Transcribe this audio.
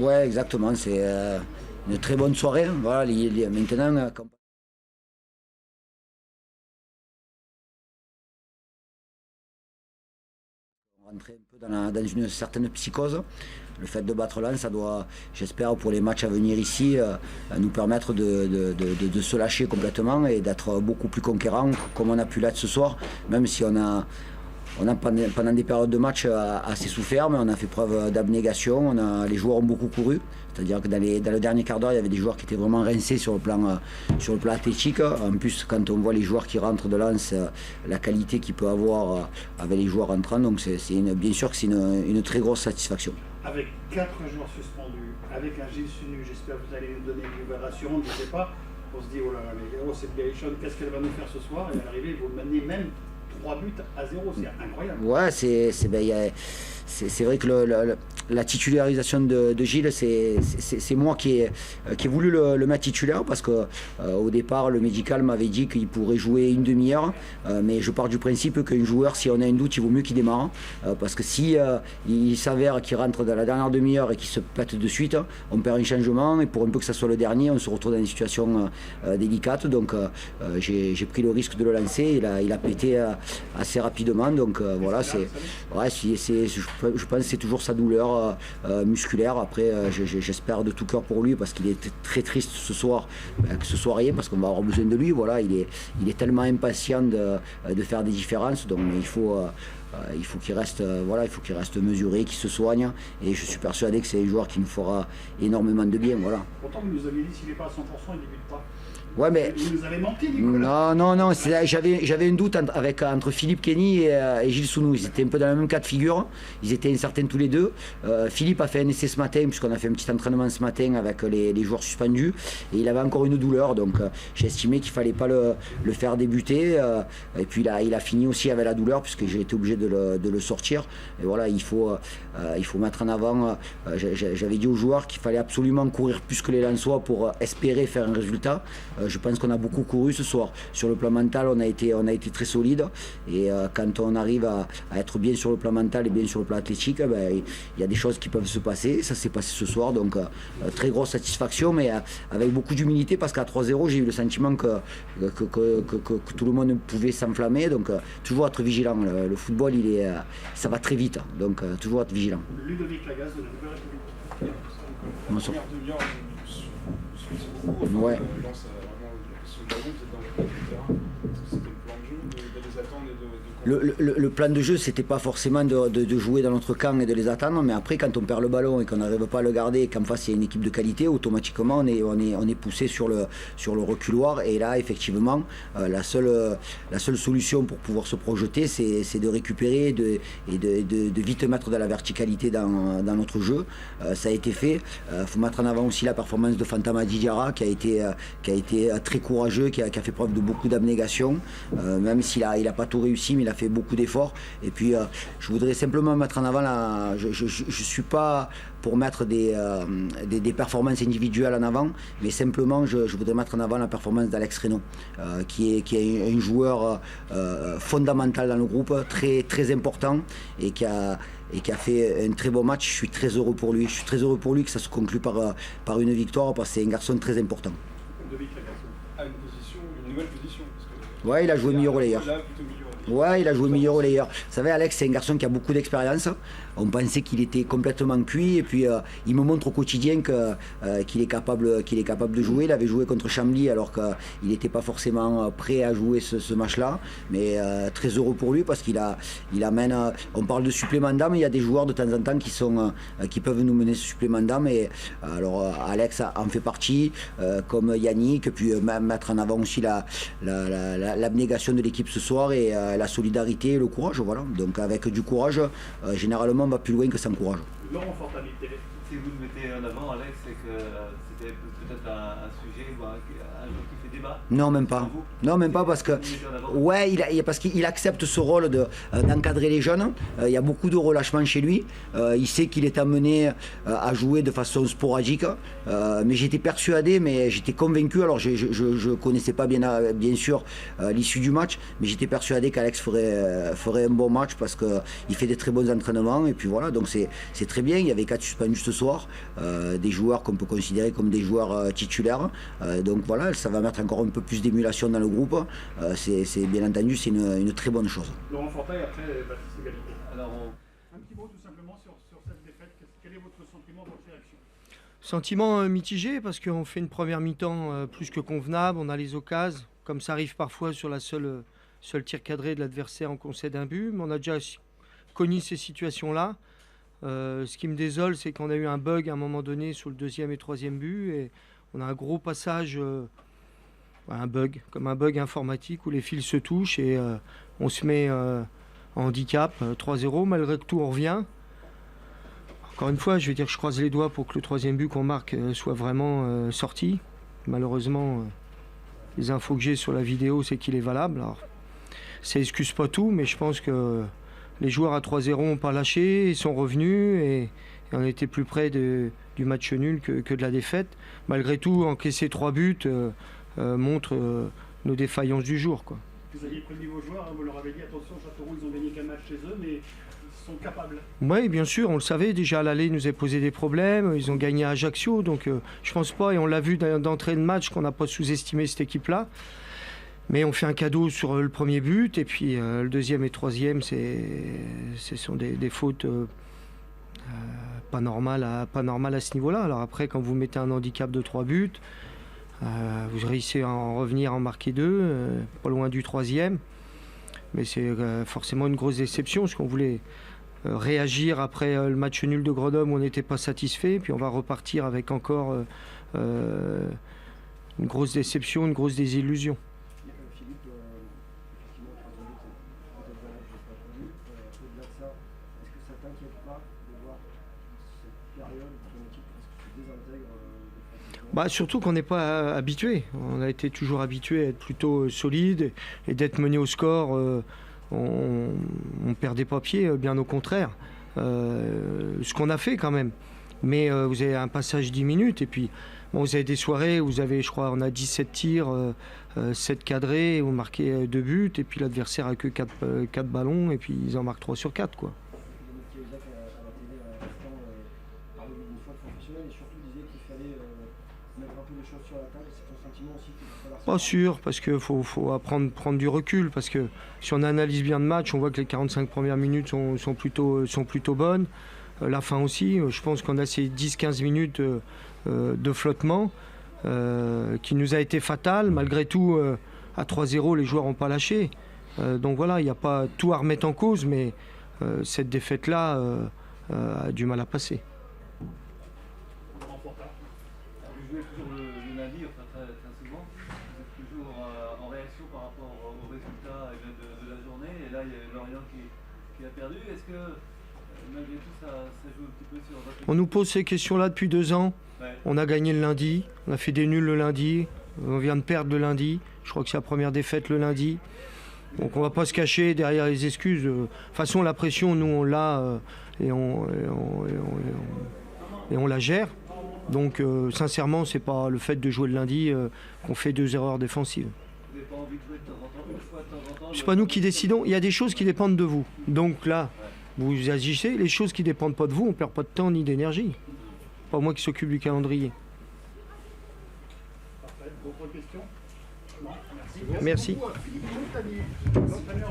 Ouais, exactement. C'est une très bonne soirée. Voilà, maintenant, quand on rentre un peu dans une certaine psychose, le fait de battre Lens, ça doit, j'espère, pour les matchs à venir ici, nous permettre de se lâcher complètement et d'être beaucoup plus conquérant, comme on a pu l'être ce soir, même si on a pendant des périodes de match assez souffert, mais on a fait preuve d'abnégation. Les joueurs ont beaucoup couru, c'est-à-dire que dans le dernier quart d'heure, il y avait des joueurs qui étaient vraiment rincés sur le plan athlétique. En plus, quand on voit les joueurs qui rentrent de Lens, la qualité qu'il peut avoir avec les joueurs entrants, donc bien sûr que c'est une très grosse satisfaction. Avec 4 joueurs suspendus, avec un Gilles Sunu, j'espère que vous allez nous donner une libération, on ne sait pas. On se dit, oh là là, mais oh, cette Berrichonne, qu'est-ce qu'elle va nous faire ce soir? Et à l'arrivée, vous menez même 3 buts à 0, c'est incroyable. Ouais, c'est vrai que la titularisation de Gilles, c'est moi qui ai voulu le mettre titulaire parce que au départ, le médical m'avait dit qu'il pourrait jouer une demi-heure, mais je pars du principe qu'un joueur, si on a un doute, il vaut mieux qu'il démarre, parce que si il s'avère qu'il rentre dans la dernière demi-heure et qu'il se pète de suite, on perd un changement et pour un peu que ça soit le dernier, on se retrouve dans une situation délicate. Donc j'ai pris le risque de le lancer. Il a pété assez rapidement, donc voilà, je pense que c'est toujours sa douleur musculaire. Après, j'espère de tout cœur pour lui parce qu'il est très triste ce soir que ce soit rien, parce qu'on va avoir besoin de lui. Voilà, il est tellement impatient de faire des différences, donc il faut qu'il reste, il faut qu'il reste mesuré, qu'il se soigne, et je suis persuadé que c'est un joueur qui nous fera énormément de bien. Voilà. Pourtant, vous nous aviez dit s'il n'est pas à 100%, il ne débute pas. Ouais, mais vous nous avez menti, Nicolas. Non, j'avais un doute entre Philippe Kenny et Gilles Sunu. Ils étaient un peu dans le même cas de figure. Ils étaient incertains tous les deux. Philippe a fait un essai ce matin, puisqu'on a fait un petit entraînement ce matin avec les joueurs suspendus, et il avait encore une douleur, donc j'ai estimé qu'il fallait pas le faire débuter. Et puis il a fini aussi avec la douleur, puisque j'ai été obligé de le sortir. Et voilà, il faut mettre en avant. J'avais dit aux joueurs qu'il fallait absolument courir plus que les Lensois pour espérer faire un résultat. Je pense qu'on a beaucoup couru ce soir. Sur le plan mental, on a été très solide. Et quand on arrive à être bien sur le plan mental et bien sur le plan athlétique, il y a des choses qui peuvent se passer. Ça s'est passé ce soir, donc très grosse satisfaction, mais avec beaucoup d'humilité, parce qu'à 3-0, j'ai eu le sentiment que tout le monde pouvait s'enflammer. Donc toujours être vigilant. Le football, ça va très vite, donc toujours être vigilant. Ludovic Lagasse de la Nouvelle République. Ouais. Le plan de jeu, c'était pas forcément de jouer dans notre camp et de les attendre, mais après, quand on perd le ballon et qu'on n'arrive pas à le garder et qu'en face il y a une équipe de qualité, automatiquement on est poussé sur le reculoir. Et là, effectivement, la seule solution pour pouvoir se projeter, c'est de récupérer et de vite mettre de la verticalité dans notre jeu. Ça a été fait. Faut mettre en avant aussi la performance de Fantama Didiara, qui a été très courageux, qui a fait preuve de beaucoup d'abnégation, même s'il a pas tout réussi, mais il a fait beaucoup d'efforts. Et puis je voudrais simplement mettre en avant je suis pas pour mettre des performances individuelles en avant, mais simplement je voudrais mettre en avant la performance d'Alex Reynaud, qui est un joueur fondamental dans le groupe, très, très important, et qui a fait un très bon match. Je suis très heureux pour lui. Je suis très heureux pour lui que ça se conclue par une victoire, parce que c'est un garçon très important. Une nouvelle position. Ouais, il a joué milieu relayeur. Ouais, il a joué milieu relayeur. Vous savez, Alex, c'est un garçon qui a beaucoup d'expérience. On pensait qu'il était complètement cuit, et puis il me montre au quotidien qu'il est capable de jouer. Il avait joué contre Chambly alors qu'il n'était pas forcément prêt à jouer ce match-là, mais très heureux pour lui, parce qu'il amène. On parle de supplément d'âme, il y a des joueurs de temps en temps qui peuvent nous mener ce supplément d'âme, et alors Alex en fait partie, comme Yannick, puis mettre en avant aussi l'abnégation de l'équipe ce soir, et la solidarité et le courage. Voilà. Donc avec du courage, généralement on va plus loin que sans courage. Laurent Fortanité. Si vous le mettez en avant, Alex, c'est que c'était peut-être un sujet, un jour qui fait débat. Non, même pas. Non, même pas, parce que parce qu'il accepte ce rôle d'encadrer les jeunes. Il y a beaucoup de relâchement chez lui. Il sait qu'il est amené à jouer de façon sporadique. Mais j'étais persuadé, mais j'étais convaincu. Alors je connaissais pas bien sûr l'issue du match, mais j'étais persuadé qu'Alex ferait un bon match, parce qu'il fait des très bons entraînements. Et puis voilà, donc c'est très bien. Il y avait 4 suspendus ce soir. soir, des joueurs qu'on peut considérer comme des joueurs titulaires. Donc voilà, ça va mettre encore un peu plus d'émulation dans le groupe. C'est bien entendu, c'est une très bonne chose. Laurent Fortin et après Baptiste Égalité. Alors, Un petit mot tout simplement sur cette défaite. Quel est votre sentiment, votre réaction? Sentiment mitigé parce qu'on fait une première mi-temps plus que convenable, on a les occasions, comme ça arrive parfois sur la seule tir cadré de l'adversaire, on concède un but, mais on a déjà connu ces situations-là. Ce qui me désole, c'est qu'on a eu un bug à un moment donné sur le deuxième et troisième but, et on a un gros passage, un bug, comme un bug informatique où les fils se touchent et on se met en handicap 3-0, malgré que tout on revient. Encore une fois, je vais dire que je croise les doigts pour que le troisième but qu'on marque soit vraiment sorti. Malheureusement, les infos que j'ai sur la vidéo, c'est qu'il est valable. Alors, ça excuse pas tout, mais je pense que les joueurs à 3-0 n'ont pas lâché, ils sont revenus et on était plus près du match nul que de la défaite. Malgré tout, encaisser 3 buts montre nos défaillances du jour, quoi. Vous aviez prévenu vos joueurs, vous leur avez dit attention, Châteauroux, ils ont gagné qu'un match chez eux, mais ils sont capables. Oui, bien sûr, on le savait. Déjà à l'aller, ils nous avaient posé des problèmes. Ils ont gagné à Ajaccio, donc je pense pas, et on l'a vu d'entrée de match, qu'on n'a pas sous-estimé cette équipe-là. Mais on fait un cadeau sur le premier but, et puis le deuxième et troisième, ce sont des fautes pas normales à ce niveau-là. Alors après, quand vous mettez un handicap de 3 buts, vous réussissez à en revenir, à en marquer 2, pas loin du troisième. Mais c'est forcément une grosse déception, parce qu'on voulait réagir après le match nul de Grenoble où on n'était pas satisfait, puis on va repartir avec encore une grosse déception, une grosse désillusion. Philippe, effectivement, peut-être valable, je n'ai pas prévu. Au-delà de ça, est-ce que ça t'inquiète pas de voir cette période où ton équipe presque se désintègre Surtout qu'on n'est pas habitué. On a été toujours habitué à être plutôt solide et d'être mené au score. On perdait pas pied, bien au contraire. Ce qu'on a fait quand même. Mais vous avez un passage 10 minutes et puis vous avez des soirées où vous avez, je crois, on a 17 tirs, 7 cadrés, on marquait 2 buts et puis l'adversaire a que 4 ballons et puis ils en marquent 3 sur 4, quoi. Jacques à la télé à l'instant parlait d'une foi professionnelle et surtout disait qu'il fallait mettre un peu les choses sur la table. C'est ton sentiment aussi qu'il va falloir... Pas sûr, parce qu'il faut apprendre prendre du recul, parce que si on analyse bien le match, on voit que les 45 premières minutes sont plutôt bonnes. La fin aussi, je pense qu'on a ces 10-15 minutes de flottement qui nous a été fatale. Malgré tout, à 3-0, les joueurs n'ont pas lâché. Donc voilà, il n'y a pas tout à remettre en cause, mais cette défaite-là a du mal à passer. vous jouez toujours le lundi, enfin très souvent. Vous êtes toujours en réaction par rapport aux résultats de la journée. Et là, il y a Lorient qui a perdu. Est-ce que malgré tout, ça joue un petit peu sur votre... On nous pose ces questions-là depuis 2 ans. Ouais. On a gagné le lundi, on a fait des nuls le lundi, on vient de perdre le lundi. Je crois que c'est la première défaite le lundi. Donc on ne va pas se cacher derrière les excuses. De toute façon, la pression, nous, on l'a et on la gère. Donc sincèrement, c'est pas le fait de jouer le lundi qu'on fait 2 erreurs défensives. Vous n'avez pas envie de jouer de temps en temps, une fois de temps en temps? C'est pas nous qui décidons. Il y a des choses qui dépendent de vous. Donc là, vous agissez. Les choses qui dépendent pas de vous, on perd pas de temps ni d'énergie. Pas moi qui s'occupe du calendrier. Parfait. D'autres questions? Non. Merci. Philippe Montagnier, l'entraîneur du